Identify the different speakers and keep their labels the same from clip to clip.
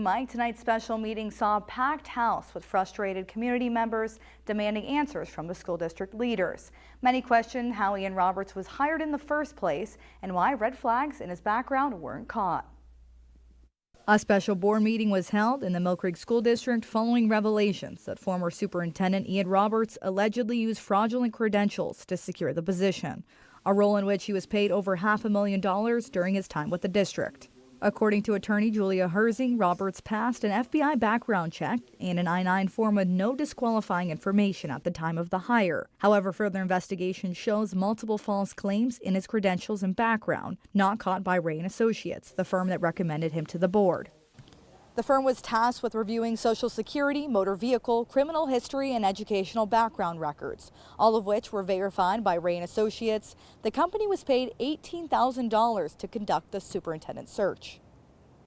Speaker 1: Mike, tonight's special meeting saw a packed house with frustrated community members demanding answers from the school district leaders. Many questioned how Ian Roberts was hired in the first place and why red flags in his background weren't caught. A special board meeting was held in the Millcreek School District following revelations that former Superintendent Ian Roberts allegedly used fraudulent credentials to secure the position, a role in which he was paid over $500,000 during his time with the district. According to attorney Julia Herzing, Roberts passed an FBI background check and an I-9 form with no disqualifying information at the time of the hire. However, further investigation shows multiple false claims in his credentials and background, not caught by Ray & Associates, the firm that recommended him to the board. The firm was tasked with reviewing Social Security, motor vehicle, criminal history, and educational background records, all of which were verified by Ray & Associates. The company was paid $18,000 to conduct the superintendent search.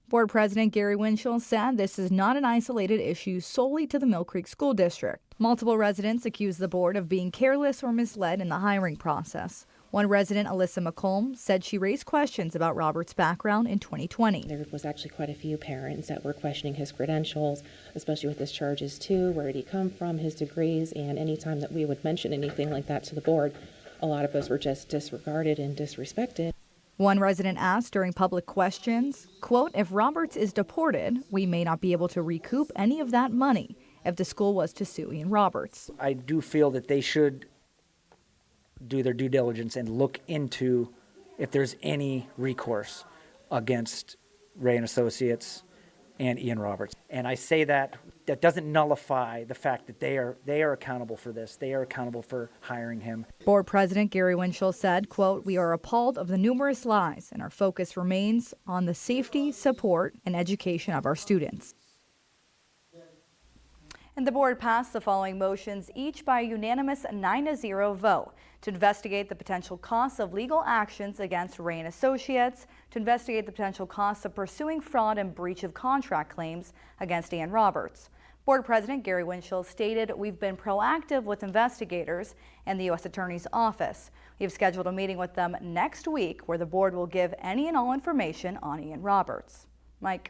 Speaker 1: Board President Gary Winchell said this is not an isolated issue solely to the Millcreek School District. Multiple residents accused the board of being careless or misled in the hiring process. One resident, Alyssa McComb, said she raised questions about Roberts' background in 2020.
Speaker 2: There was actually quite a few parents that were questioning his credentials, especially with his charges too. Where did he come from, his degrees, and any time that we would mention anything like that to the board, a lot of us were just disregarded and disrespected.
Speaker 1: One resident asked during public questions, quote, if Roberts is deported, we may not be able to recoup any of that money if the school was to sue Ian Roberts.
Speaker 3: I do feel that they should do their due diligence and look into if there's any recourse against Ray & Associates and Ian Roberts. And I say that doesn't nullify the fact that they are accountable for this. They are accountable for hiring him.
Speaker 1: Board President Gary Winchell said, quote, we are appalled of the numerous lies and our focus remains on the safety, support, and education of our students. And the board passed the following motions, each by a unanimous 9-0 vote, to investigate the potential costs of legal actions against Ray & Associates, to investigate the potential costs of pursuing fraud and breach of contract claims against Ian Roberts. Board President Gary Winchell stated, we've been proactive with investigators and the U.S. Attorney's Office. We've scheduled a meeting with them next week where the board will give any and all information on Ian Roberts. Mike.